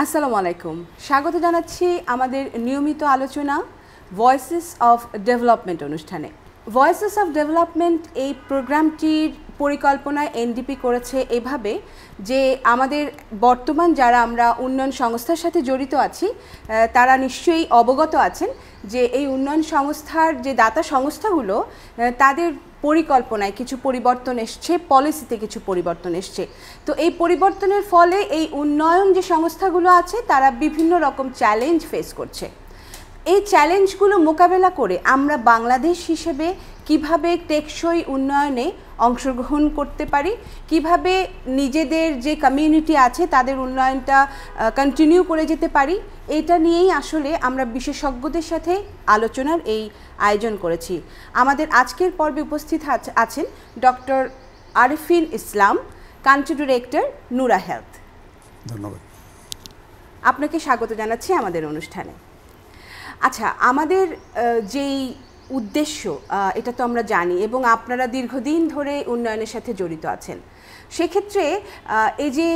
আসসালামু আলাইকুম, স্বাগত জানাচ্ছি আমাদের নিয়মিত আলোচনা ভয়েসেস অফ ডেভেলপমেন্ট অনুষ্ঠানে। ভয়েসেস অফ ডেভেলপমেন্ট এই প্রোগ্রামটির পরিকল্পনায় এনডিপি করেছে এভাবে যে আমাদের বর্তমান যারা আমরা উন্নয়ন সংস্থার সাথে জড়িত আছি তারা নিশ্চয়ই অবগত আছেন যে এই উন্নয়ন সংস্থার যে দাতা সংস্থাগুলো তাদের পরিকল্পনায় কিছু পরিবর্তন এসছে, পলিসিতে কিছু পরিবর্তন এসছে। তো এই পরিবর্তনের ফলে এই উন্নয়ন যে সংস্থাগুলো আছে তারা বিভিন্ন রকম চ্যালেঞ্জ ফেস করছে। এই চ্যালেঞ্জগুলো মোকাবেলা করে আমরা বাংলাদেশ হিসেবে কিভাবে টেকসই উন্নয়নে অংশগ্রহণ করতে পারি, কিভাবে নিজেদের যে কমিউনিটি আছে তাদের উন্নয়নটা কন্টিনিউ করে যেতে পারি, এটা নিয়েই আসলে আমরা বিশেষজ্ঞদের সাথে আলোচনার এই আয়োজন করেছি। আমাদের আজকের পর্বে উপস্থিত আছেন ডক্টর আরিফিন ইসলাম, কান্ট্রি ডিরেক্টর নুরা হেলথ। ধন্যবাদ। আপনাকে স্বাগত জানাচ্ছি আমাদের অনুষ্ঠানে। আচ্ছা, আমাদের যেই উদ্দেশ্য এটা তো আমরা জানি এবং আপনারা দীর্ঘদিন ধরে উন্নয়নের সাথে জড়িত আছেন। সেক্ষেত্রে এই যে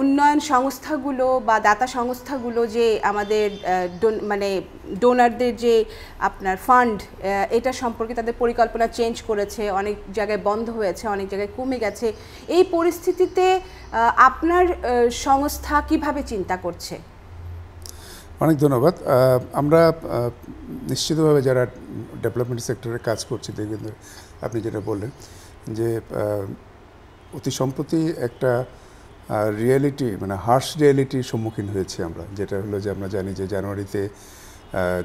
উন্নয়ন সংস্থাগুলো বা দাতা সংস্থাগুলো যে আমাদের মানে ডোনারদের যে আপনার ফান্ড এটা সম্পর্কে তাদের পরিকল্পনা চেঞ্জ করেছে, অনেক জায়গায় বন্ধ হয়েছে, অনেক জায়গায় কমে গেছে। এই পরিস্থিতিতে আপনার সংস্থা কিভাবে চিন্তা করছে? অনেক ধন্যবাদ। আমরা নিশ্চিতভাবে যারা ডেভেলপমেন্ট সেক্টরে কাজ করছি দেখবেন, আপনি যেটা বললেন যে অতি সম্প্রতি একটা রিয়েলিটি মানে হার্শ রিয়েলিটির সম্মুখীন হয়েছি আমরা, যেটা হলো যে আমরা জানি যে জানুয়ারিতে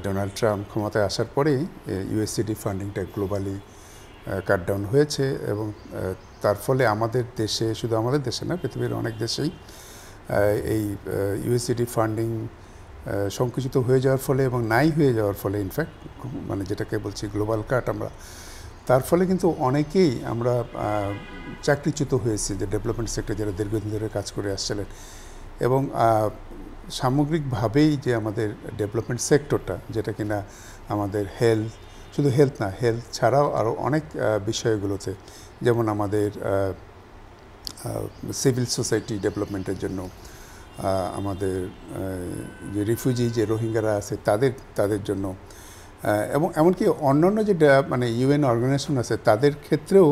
ডোনাল্ড ট্রাম্প ক্ষমতায় আসার পরেই ইউএসএইডি ফান্ডিংটা গ্লোবালি কাটডাউন হয়েছে এবং তার ফলে আমাদের দেশে, শুধু আমাদের দেশে না পৃথিবীর অনেক দেশেই এই ইউএসএইডি ফান্ডিং সংকুচিত হয়ে যাওয়ার ফলে এবং নাই হয়ে যাওয়ার ফলে ইনফ্যাক্ট মানে যেটাকে বলছি গ্লোবাল কাট আমরা, তার ফলে কিন্তু অনেকেই আমরা চাকরিচ্যুত হয়েছি যে ডেভেলপমেন্ট সেক্টরে যারা দীর্ঘদিন ধরে কাজ করে আসছিলেন। এবং সামগ্রিকভাবেই যে আমাদের ডেভেলপমেন্ট সেক্টরটা, যেটা কিনা আমাদের হেলথ, শুধু হেলথ না, হেলথ ছাড়াও আরও অনেক বিষয়গুলোতে, যেমন আমাদের সিভিল সোসাইটি ডেভেলপমেন্টের জন্য, আমাদের যে রিফিউজি যে রোহিঙ্গারা আছে তাদের জন্য, এবং এমনকি অন্যান্য যে মানে ইউএন অর্গানাইজেশন আছে তাদের ক্ষেত্রেও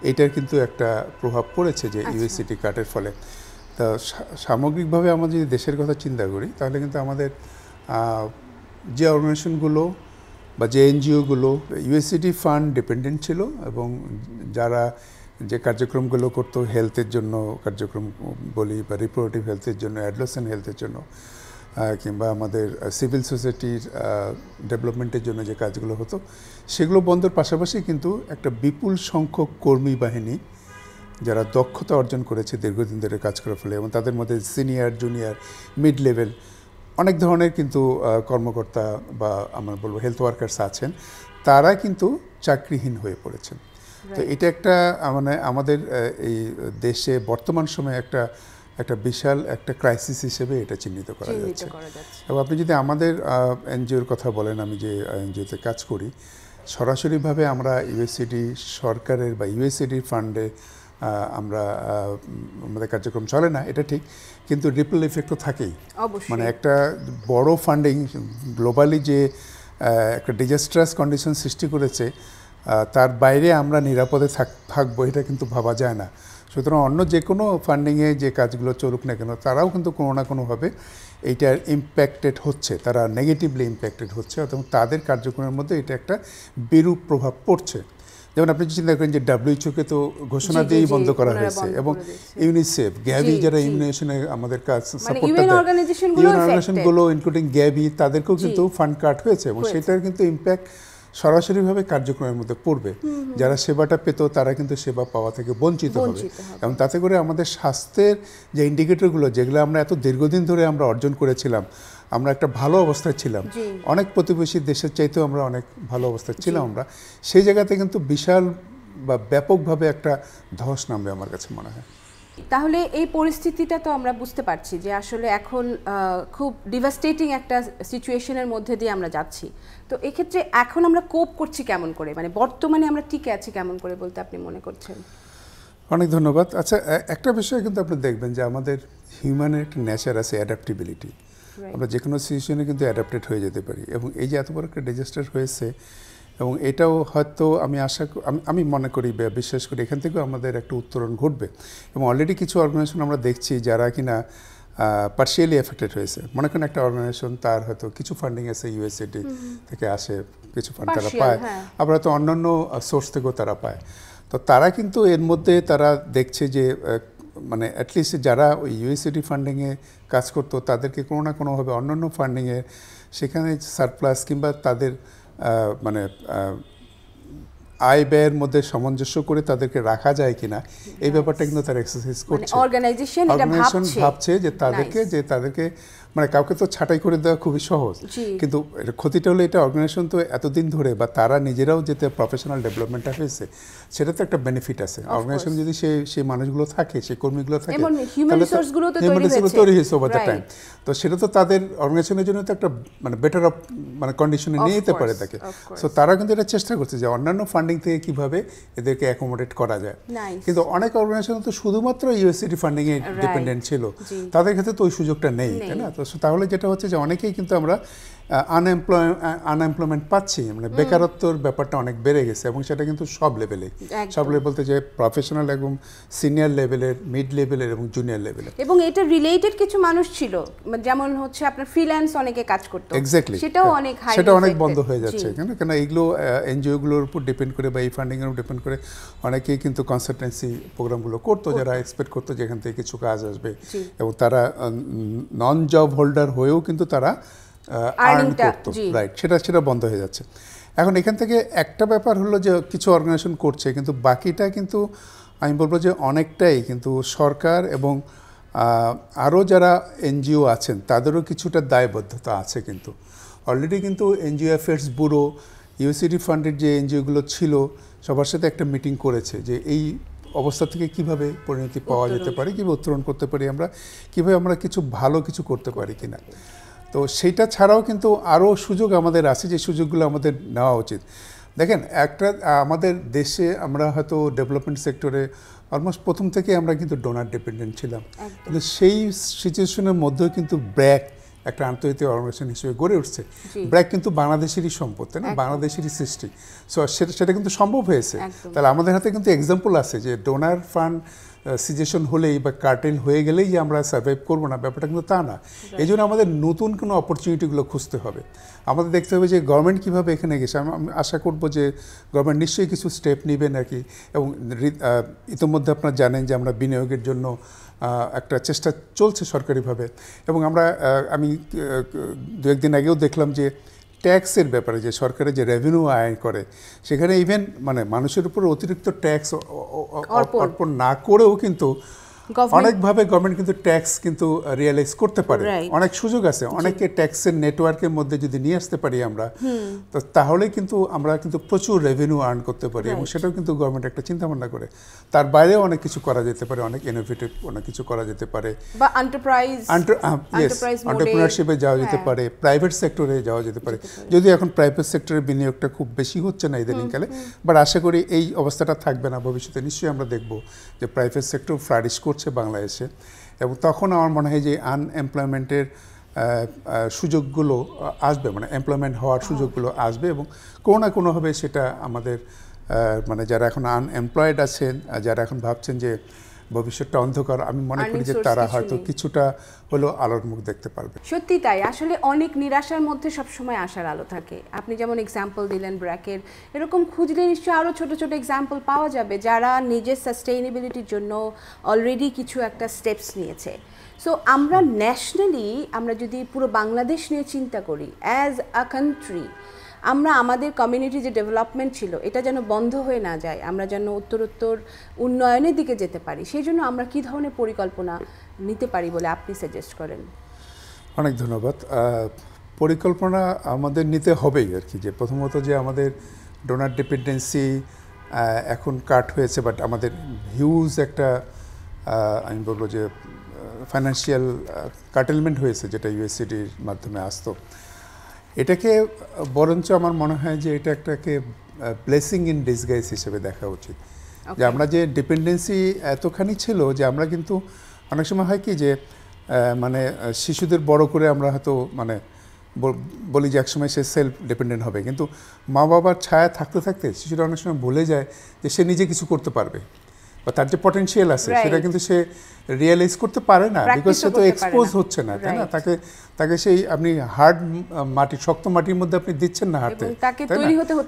এটার কিন্তু একটা প্রভাব পড়েছে যে ইউএসএইডি কাটের ফলে। তা সামগ্রিকভাবে আমরা যদি দেশের কথা চিন্তা করি তাহলে কিন্তু আমাদের যে অর্গানাইজেশনগুলো বা যে এনজিওগুলো ইউএসএইডি ফান্ড ডিপেন্ডেন্ট ছিল এবং যারা যে কার্যক্রমগুলো করতো হেলথের জন্য কার্যক্রম বলি বা রিপ্রোডাক্টিভ হেলথের জন্য, অ্যাডোলেসেন্ট হেলথের জন্য, কিংবা আমাদের সিভিল সোসাইটির ডেভেলপমেন্টের জন্য যে কাজগুলো হতো সেগুলো বন্ধের পাশাপাশি কিন্তু একটা বিপুল সংখ্যক কর্মী বাহিনী যারা দক্ষতা অর্জন করেছে দীর্ঘদিন ধরে কাজ করার ফলে, এবং তাদের মধ্যে সিনিয়র, জুনিয়র, মিড লেভেল অনেক ধরনের কিন্তু কর্মকর্তা বা আমরা বলবো হেলথ ওয়ার্কার্স আছেন, তারা কিন্তু চাকরিহীন হয়ে পড়েছেন। তো এটা একটা মানে আমাদের এই দেশে বর্তমান সময়ে একটা বিশাল একটা ক্রাইসিস হিসেবে এটা চিহ্নিত করা যাচ্ছে। এবং আপনি যদি আমাদের এনজিওর কথা বলেন, আমি যে এনজিওতে কাজ করি, সরাসরিভাবে আমরা ইউএসএইডি সরকারের বা ইউএসএইডি ফান্ডে আমরা আমাদের কার্যক্রম চলে না, এটা ঠিক, কিন্তু রিপল ইফেক্ট তো থাকেই। মানে একটা বড় ফান্ডিং গ্লোবালি যে একটা ডিজাস্ট্রাস কন্ডিশন সৃষ্টি করেছে, তার বাইরে আমরা নিরাপদে থাকবো এটা কিন্তু ভাবা যায় না। সুতরাং অন্য যে কোনো ফান্ডিংয়ে যে কাজগুলো চলুক না কেন, তারাও কিন্তু কোনো না কোনোভাবে এইটার ইম্প্যাক্টেড হচ্ছে, তারা নেগেটিভলি ইম্প্যাক্টেড হচ্ছে, এবং তাদের কার্যক্রমের মধ্যে এটা একটা বিরূপ প্রভাব পড়ছে। যেমন আপনি চিন্তা করেন যে ডাব্লিউএইচওকে তো ঘোষণা দিয়েই বন্ধ করা হয়েছে, এবং ইউনিসেফ, গ্যাভি যারা ইমিউনেশনে আমাদের কাজ সাপোর্ট দেয়, ইউএন অর্গানাইজেশনগুলো ইনক্লুডিং গ্যাভি, তাদেরকেও কিন্তু ফান্ড কাট হয়েছে, এবং সেটার কিন্তু ইম্প্যাক্ট সরাসরিভাবে কার্যক্রমের মধ্যে পড়বে। যারা সেবাটা পেত তারা কিন্তু সেবা পাওয়া থেকে বঞ্চিত হবে, এবং তাতে করে আমাদের স্বাস্থ্যের যে ইন্ডিকেটরগুলো যেগুলো আমরা এত দীর্ঘদিন ধরে আমরা অর্জন করেছিলাম, আমরা একটা ভালো অবস্থায় ছিলাম, অনেক প্রতিবেশী দেশের চাইতেও আমরা অনেক ভালো অবস্থায় ছিলাম, আমরা সেই জায়গাতে কিন্তু বিশাল বা ব্যাপকভাবে একটা ধস নামবে আমার কাছে মনে হয়। তাহলে এই পরিস্থিতিটা তো আমরা বুঝতে পারছি যে আসলে এখন খুব ডিভাস্টেটিং একটা সিচুয়েশনের মধ্যে দিয়ে আমরা যাচ্ছি। তো এক্ষেত্রে এখন আমরা কোপ করছি কেমন করে, মানে বর্তমানে আমরা টিকে আছি কেমন করে বলতে আপনি মনে করছেন? অনেক ধন্যবাদ। আচ্ছা, একটা বিষয় কিন্তু আপনি দেখবেন যে আমাদের হিউম্যানের একটা নেচার আছে অ্যাডাপ্টিবিলিটি। আমরা যে কোনো সিচুয়েশনে কিন্তু অ্যাডাপ্টেড হয়ে যেতে পারি, এবং এই যে এত বড় একটা ডিজাস্টার হয়েছে, এবং এটাও হয়তো আমি মনে করি বা বিশ্বাস করি এখান থেকেও আমাদের একটা উত্তরণ ঘটবে। এবং অলরেডি কিছু অর্গানাইজেশন আমরা দেখছি যারা কিনা পার্শিয়ালি এফেক্টেড হয়েছে। মনে করেন একটা অর্গানাইজেশন, তার হয়তো কিছু ফান্ডিং আছে ইউএসএইডি থেকে আসে, কিছু ফান্ড তারা পায়, আবার হয়তো অন্যান্য সোর্স থেকেও তারা পায়। তো তারা কিন্তু এর মধ্যে তারা দেখছে যে মানে অ্যাটলিস্ট যারা ওই ইউএসএইডি ফান্ডিংয়ে কাজ করতো তাদেরকে কোনো না কোনোভাবে অন্যান্য ফান্ডিংয়ে সেখানে সারপ্লাস কিংবা তাদের মানে আয় ব্যয়ের মধ্যে সামঞ্জস্য করে তাদেরকে রাখা যায় কিনা, এই ব্যাপারটা কিন্তু তারা এক্সারসাইজ করছে। অর্গানাইজেশন ভাবছে যে তাদেরকে মানে কাউকে তো ছাঁটাই করে দেওয়া খুবই সহজ, কিন্তু ক্ষতিটা হলো এটা অর্গানাইজেশন তো এতদিন ধরে বা তারা নিজেরাও যেতে প্রফেশনাল ডেভেলপমেন্টটা হয়েছে, সেটা তো একটা বেনিফিট আছে। অর্গানাইজেশন যদি সেই মানুষগুলো থাকে, সেই কর্মীগুলো থাকে, হিউম্যান রিসোর্সগুলো তৈরি হয়েছে ওভার দ্য টাইম, তো সেটা তো তাদের অর্গানাইজেশনের জন্য তো একটা মানে বেটার মানে কন্ডিশনে নিয়ে যেতে পারে তাকে। সো তারা কিন্তু এটা চেষ্টা করছে যে অন্যান্য ফান্ডিং থেকে কিভাবে এদেরকে অ্যাকোমোডেট করা যায়। কিন্তু অনেক অর্গানাইজেশন তো শুধুমাত্র ইউএসএইডি ফান্ডিং এ ডিপেন্ডেন্ট ছিল, তাদের ক্ষেত্রে তো ওই সুযোগটা নেই, তাই না? তো তাহলে যেটা হচ্ছে যে অনেকেই কিন্তু আমরা আনএমপ্লয়মেন্ট পাচ্ছি, মানে বেকারত্বর ব্যাপারটা অনেক বেড়ে গেছে, এবং সেটা কিন্তু সব লেভেলে, সব লেভেল বলতে যে প্রফেশনাল এবং সিনিয়র লেভেলের, মিড লেভেলের এবং জুনিয়র লেভেলের। এবং এটা রিলেটেড কিছু মানুষ ছিল, যেমন হচ্ছে আপনার ফ্রিল্যান্স অনেকে কাজ করতো, এক্স্যাক্টলি, সেটা অনেক বন্ধ হয়ে যাচ্ছে। কেন এইগুলো এনজিও গুলোর উপর ডিপেন্ড করে বা এই ফান্ডিং এর উপর ডিপেন্ড করে অনেকেই কিন্তু কনসালটেন্সি প্রোগ্রামগুলো করতো, যারা এক্সপেক্ট করতো যেখান থেকে কিছু কাজ আসবে, এবং তারা নন জব হোল্ডার হয়েও কিন্তু তারা আর্ন করতো, রাইট? সেটা বন্ধ হয়ে যাচ্ছে। এখন এখান থেকে একটা ব্যাপার হলো যে কিছু অর্গানাইজেশন করছে, কিন্তু বাকিটা কিন্তু আমি বলবো যে অনেকটাই কিন্তু সরকার এবং আরও যারা এনজিও আছেন তাদেরও কিছুটা দায়বদ্ধতা আছে। কিন্তু অলরেডি কিন্তু এনজিও অ্যাফেয়ার্স ব্যুরো, ইউএসএইডি ফান্ডের যে এনজিওগুলো ছিল সবার সাথে একটা মিটিং করেছে যে এই অবস্থা থেকে কিভাবে পরিণতি পাওয়া যেতে পারে, কীভাবে উত্তরণ করতে পারি আমরা, কীভাবে আমরা কিছু ভালো কিছু করতে পারি কিনা। তো সেইটা ছাড়াও কিন্তু আরও সুযোগ আমাদের আছে, যে সুযোগগুলো আমাদের নেওয়া উচিত। দেখেন, একটা আমাদের দেশে আমরা হয়তো ডেভেলপমেন্ট সেক্টরে অলমোস্ট প্রথম থেকে আমরা কিন্তু ডোনার ডিপেন্ডেন্ট ছিলাম, কিন্তু সেই সিচুয়েশনের মধ্যেও কিন্তু ব্র্যাক একটা আন্তর্জাতিক অর্গানাইজেশন হিসেবে গড়ে উঠছে। ব্র্যাক কিন্তু বাংলাদেশেরই সম্পদ, তাই না? বাংলাদেশেরই সৃষ্টি। সো সেটা কিন্তু সম্ভব হয়েছে। তাহলে আমাদের হাতে কিন্তু এক্সাম্পল আছে যে ডোনার ফান্ড সিচুয়েশন হলেই বা কার্টেল হয়ে গেলেই যে আমরা সার্ভাইভ করবো না, ব্যাপারটা কিন্তু তা না। এই জন্য আমাদের নতুন কোনো অপরচুনিটিগুলো খুঁজতে হবে। আমাদের দেখতে হবে যে গভর্নমেন্ট কীভাবে এখানে গেছে। আমি আশা করবো যে গভর্নমেন্ট নিশ্চয়ই কিছু স্টেপ নেবে নাকি, এবং ইতিমধ্যে আপনারা জানেন যে আমরা বিনিয়োগের জন্য একটা চেষ্টা চলছে সরকারিভাবে, এবং আমি দু একদিন আগেও দেখলাম যে ট্যাক্সের ব্যাপারে, যে সরকারের যে রেভিনিউ আয় করে, সেখানে ইভেন মানে মানুষের উপর অতিরিক্ত ট্যাক্স অর্পণ না করেও কিন্তু অনেকভাবে গভর্নমেন্ট কিন্তু ট্যাক্স কিন্তু রিয়েলাইজ করতে পারে। অনেক সুযোগ আছে, অনেকে ট্যাক্সের নেটওয়ার্কের মধ্যে যদি নিয়ে আসতে পারি আমরা, তো তাহলে কিন্তু আমরা কিন্তু প্রচুর রেভিনিউ আর্ন করতে পারি, এবং সেটাও কিন্তু গভর্নমেন্ট একটা চিন্তা ভাবনা করে। তার বাইরেও অনেক কিছু করা যেতে পারে, অনেক ইনোভেটিভ অনেক কিছু করা যেতে পারে, বা এন্টারপ্রেনারশিপে যাওয়া যেতে পারে, প্রাইভেট সেক্টরে যাওয়া যেতে পারে। যদিও এখন প্রাইভেট সেক্টরের বিনিয়োগটা খুব বেশি হচ্ছে না ইদানিংকালে, বাট আশা করি এই অবস্থাটা থাকবে না ভবিষ্যতে। নিশ্চয়ই আমরা দেখব যে প্রাইভেট সেক্টর ফ্লারিশ করছে বাংলাদেশে, এবং তখন আমার মনে হয় যে আনএমপ্লয়মেন্টের সুযোগগুলো আসবে, মানে এমপ্লয়মেন্ট হওয়ার সুযোগগুলো আসবে, এবং কোনো না কোনোভাবে সেটা আমাদের মানে যারা এখন আনএমপ্লয়েড আছেন, যারা এখন ভাবছেন যে ভবিষ্যৎটা অন্ধকার, আমি মনে করি যে তারা হয়তো কিছুটা হলেও আলোর মুখ দেখতে পারবে। সত্যি তাই, আসলে অনেক নিরাশার মধ্যে সবসময় আশার আলো থাকে। আপনি যেমন এক্সাম্পল দিলেন ব্র্যাকের, এরকম খুঁজলে নিশ্চয়ই আরও ছোট ছোট এক্সাম্পল পাওয়া যাবে যারা নিজের সাস্টেইনেবিলিটির জন্য অলরেডি কিছু একটা স্টেপস নিয়েছে। সো আমরা ন্যাশনালি, আমরা যদি পুরো বাংলাদেশ নিয়ে চিন্তা করি অ্যাজ আ কান্ট্রি, আমরা আমাদের কমিউনিটি যে ডেভেলপমেন্ট ছিল এটা যেন বন্ধ হয়ে না যায়, আমরা যেন উত্তরোত্তর উন্নয়নের দিকে যেতে পারি, সেই জন্য আমরা কী ধরনের পরিকল্পনা নিতে পারি বলে আপনি সাজেস্ট করেন? অনেক ধন্যবাদ। পরিকল্পনা আমাদের নিতে হবেই আর কি, যে প্রথমত যে আমাদের ডোনার ডিপেন্ডেন্সি এখন কাট হয়েছে, বাট আমাদের হিউজ একটা আমি বলবো যে ফাইন্যান্সিয়াল কাটেলমেন্ট হয়েছে, যেটা ইউএসএইডির মাধ্যমে আসতো। এটাকে বরঞ্চ আমার মনে হয় যে এটা একটাকে ব্লেসিং ইন ডিসগাইজ হিসেবে দেখা উচিত, যে আমরা যে ডিপেন্ডেন্সি এতখানি ছিল যে আমরা কিন্তু অনেক সময় হয় কি যে মানে শিশুদের বড় করে আমরা হয়তো মানে বলি যে একসময় সে সেলফ ডিপেন্ডেন্ট হবে, কিন্তু মা বাবার ছায়া থাকতে থাকতে শিশুরা অনেক সময় ভুলে যায় যে সে নিজে কিছু করতে পারবে বা তার যে পটেনশিয়াল আছে সেটা কিন্তু সে রিয়েলাইজ করতে পারে না, বিকজ সে তো এক্সপোজ হচ্ছে না, তাই না? তাকে সেই আপনি হার্ড মাটি, শক্ত মাটির মধ্যে আপনি দিচ্ছেন না হাঁটতে,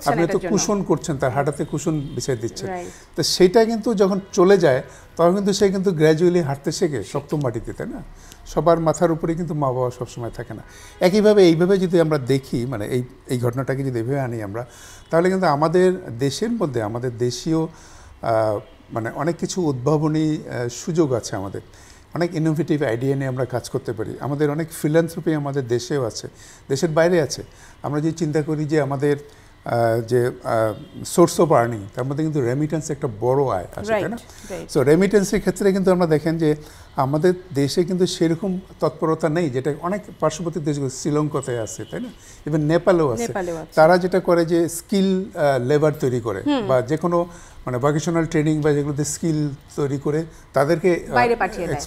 আপনি তো কুশন করছেন, তার হাঁটাতে কুশন বিছিয়ে দিচ্ছেন। তো সেইটা কিন্তু যখন চলে যায় তখন কিন্তু সে কিন্তু গ্র্যাজুয়ালি হাঁটতে শেখে শক্ত মাটিতে, তাই না? সবার মাথার উপরে কিন্তু মা বাবা সবসময় থাকে না। একইভাবে এইভাবে যদি আমরা দেখি, মানে এই ঘটনাটাকে যদি এইভাবে আনি আমরা, তাহলে কিন্তু আমাদের দেশের মধ্যে আমাদের দেশীয় মানে অনেক কিছু উদ্ভাবনী সুযোগ আছে, আমাদের অনেক ইনোভেটিভ আইডিয়া নিয়ে আমরা কাজ করতে পারি। আমাদের অনেক ফিলান্থ্রপি আমাদের দেশেও আছে, দেশের বাইরে আছে। আমরা যদি চিন্তা করি যে আমাদের যে সোর্স অফ আর্নিং, তার মধ্যে কিন্তু রেমিটেন্স একটা বড় আয় আছে, তাই না? সো রেমিটেন্সের ক্ষেত্রে কিন্তু আমরা দেখেন যে আমাদের দেশে কিন্তু সেরকম তৎপরতা নেই, যেটা অনেক পার্শ্ববর্তী দেশগুলো, শ্রীলঙ্কাতে আছে, তাই না? ইভেন নেপালেও আছে। তারা যেটা করে যে স্কিল লেবার তৈরি করে বা যে কোনো মানে ভোকেশনাল ট্রেনিং বা যেগুলোতে স্কিল তৈরি করে তাদেরকে বাইরে পাঠিয়ে দেয়।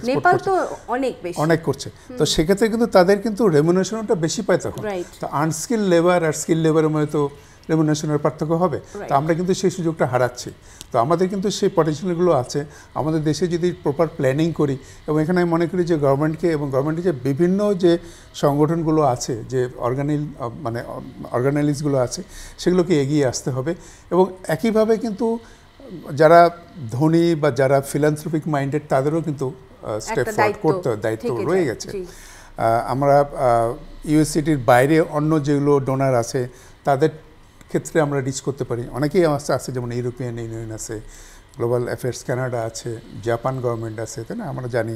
নেপাল তো অনেক বেশি অনেক করছে। তো সেক্ষেত্রে কিন্তু তাদের কিন্তু রেমুনারেশনটা বেশি পায় তখন। তো আনস্কিল লেবার আর স্কিল লেবারের মধ্যে তো রেমুনারেশনের পার্থক্য হবে। তো আমরা কিন্তু সেই সুযোগটা হারাচ্ছি। তো আমাদের কিন্তু সেই পটেনশিয়ালগুলো আছে আমাদের দেশে যদি প্রপার প্ল্যানিং করি, এবং এখানে আমি মনে করি যে গভর্নমেন্টকে এবং গভর্নমেন্টের যে বিভিন্ন যে সংগঠনগুলো আছে, যে অর্গানাইজগুলো আছে, সেগুলোকে এগিয়ে আসতে হবে। এবং একইভাবে কিন্তু যারা ধনী বা যারা ফিলান্থ্রপিক মাইন্ডেড, তাদেরও কিন্তু স্টেপ ফরওয়ার্ড করতে দায়িত্ব রয়ে গেছে। আমরা ইউএসসিটির বাইরে অন্য যেগুলো ডোনার আছে তাদের ক্ষেত্রে আমরা রিচ করতে পারি। অনেকেই আছে, যেমন ইউরোপিয়ান ইউনিয়ন আছে, গ্লোবাল অ্যাফেয়ার্স কানাডা আছে, জাপান গভর্নমেন্ট আছে, তাই না? আমরা জানি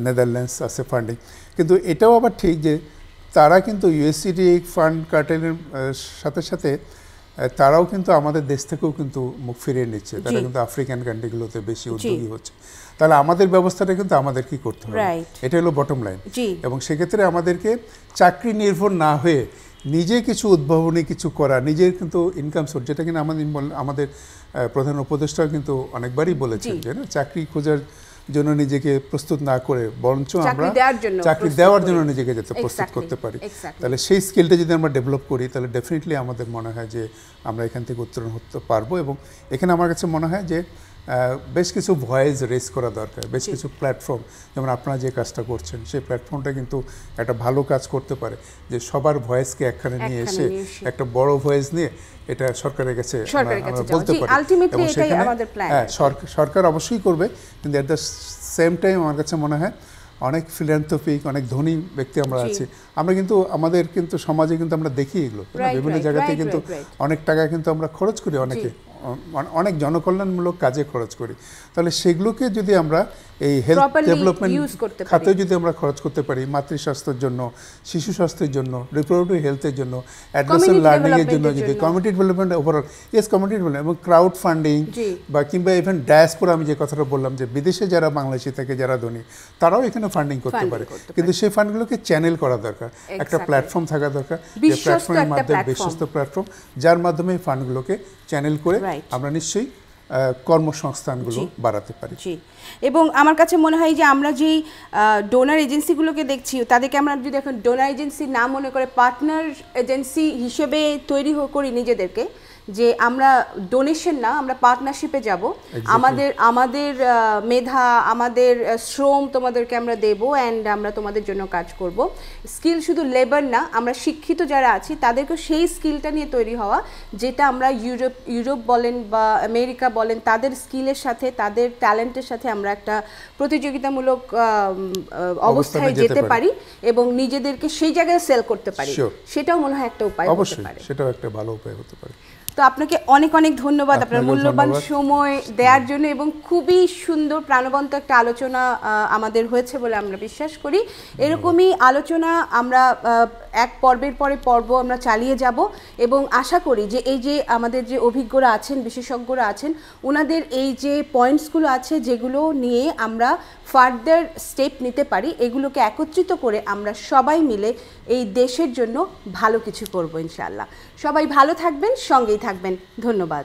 নেদারল্যান্ডস আছে ফান্ডিং। কিন্তু এটাও আবার ঠিক যে তারা কিন্তু ইউএসসিটি ফান্ড কার্টেলের সাথে সাথে তারাও কিন্তু আমাদের দেশ থেকেও কিন্তু মুখ ফিরিয়ে নিচ্ছে। তারা কিন্তু আফ্রিকান কান্ট্রিগুলোতে বেশি উদ্যোগী হচ্ছে। তাহলে আমাদের ব্যবস্থাটা কিন্তু আমাদের কি করতে হবে, এটা হলো বটম লাইন। এবং সেক্ষেত্রে আমাদেরকে চাকরি নির্ভর না হয়ে নিজে কিছু উদ্ভাবনী কিছু করা, নিজের কিন্তু ইনকাম সোর্স, যেটা কিনা আমাদের প্রধান উপদেষ্টাও কিন্তু অনেকবারই বলেছেন যে না, চাকরি খোঁজার জন্য নিজেকে প্রস্তুত না করে বরঞ্চ আমরা চাকরি দেওয়ার জন্য নিজেকে যাতে প্রস্তুত করতে পারি। তাহলে সেই স্কিলটা যদি আমরা ডেভেলপ করি, তাহলে ডেফিনেটলি আমাদের মনে হয় যে আমরা এখান থেকে উত্তরণ হতে পারবো। এবং এখানে আমার কাছে মনে হয় যে বেশ কিছু ভয়েস রেজ করা দরকার, বেশ কিছু প্ল্যাটফর্ম, যেমন আপনারা যে কাজটা করছেন সেই প্ল্যাটফর্মটা কিন্তু একটা ভালো কাজ করতে পারে, যে সবার ভয়েসকে একখানে নিয়ে এসে একটা বড় ভয়েস নিয়ে এটা সরকারের কাছে বলতে পারি। এবং সেখানে সরকার অবশ্যই করবে, কিন্তু অ্যাট দ্য সেম টাইম আমার কাছে মনে হয় অনেক ফিলান্থ্রপিক, অনেক ধনী ব্যক্তি আমরা আছি, আমরা কিন্তু আমাদের কিন্তু সমাজে কিন্তু আমরা দেখি এগুলো বিভিন্ন জায়গাতে কিন্তু অনেক টাকা কিন্তু আমরা খরচ করি, অনেক জনকল্যাণমূলক কাজে খরচ করি। তাহলে সেগুলোকে যদি আমরা এই হেলথ ডেভেলপমেন্ট খাতে যদি আমরা খরচ করতে পারি, মাতৃস্বাস্থ্যের জন্য, শিশু স্বাস্থ্যের জন্য, রিপ্রোডাক্টিভ হেলথের জন্য, অ্যাডভান্স লার্নিংয়ের জন্য, যদি community development overall, community development এবং ক্রাউড ফান্ডিং বা কিংবা ইভেন ডায়াসপোরা, আমি যে কথাটা বললাম যে বিদেশে যারা বাংলাদেশি থাকে, যারা ধনী, তারাও এখানে ফান্ডিং করতে পারে। কিন্তু সেই ফান্ডগুলোকে চ্যানেল করা দরকার, একটা প্ল্যাটফর্ম থাকা দরকার, যে প্ল্যাটফর্মের মাধ্যমে, বিশ্বস্ত প্ল্যাটফর্ম যার মাধ্যমে এই ফান্ডগুলোকে চ্যানেল করে আমরা নিশ্চয়ই কর্মসংস্থানগুলো বাড়াতে পারি। এবং আমার কাছে মনে হয় যে আমরা যেই ডোনার এজেন্সিগুলোকে দেখছি, তাদেরকে আমরা যদি এখন ডোনার এজেন্সি না মনে করে পার্টনার এজেন্সি হিসেবে তৈরি করি নিজেদেরকে, যে আমরা ডোনেশন না, আমরা পার্টনারশিপে যাব, আমাদের মেধা, আমাদের শ্রম তোমাদেরকে আমরা দেবো, অ্যান্ড আমরা তোমাদের জন্য কাজ করব। স্কিল শুধু লেবার না, আমরা শিক্ষিত যারা আছি তাদেরকেও সেই স্কিলটা নিয়ে তৈরি হওয়া, যেটা আমরা ইউরোপ বলেন বা আমেরিকা বলেন, তাদের স্কিলের সাথে, তাদের ট্যালেন্টের সাথে আমরা একটা প্রতিযোগিতামূলক অবস্থায় যেতে পারি এবং নিজেদেরকে সেই জায়গায় সেল করতে পারি। সেটাও মনে হয় একটা উপায় হতে পারে, সেটাও একটা ভালো উপায় হতে পারে। তো আপনাকে অনেক অনেক ধন্যবাদ আপনার মূল্যবান সময় দেওয়ার জন্য, এবং খুবই সুন্দর প্রাণবন্ত একটা আলোচনা আমাদের হয়েছে বলে আমরা বিশ্বাস করি। এরকমই আলোচনা আমরা এক পর্বের পরে পর্ব আমরা চালিয়ে যাব, এবং আশা করি যে এই যে আমাদের যে অভিজ্ঞরা আছেন, বিশেষজ্ঞরা আছেন, ওনাদের এই যে পয়েন্টসগুলো আছে যেগুলো নিয়ে আমরা ফার্দার স্টেপ নিতে পারি, এগুলোকে একত্রিত করে আমরা সবাই মিলে এই দেশের জন্য ভালো কিছু করব ইনশাআল্লাহ। সবাই ভালো থাকবেন, সঙ্গেই থাকবেন। ধন্যবাদ।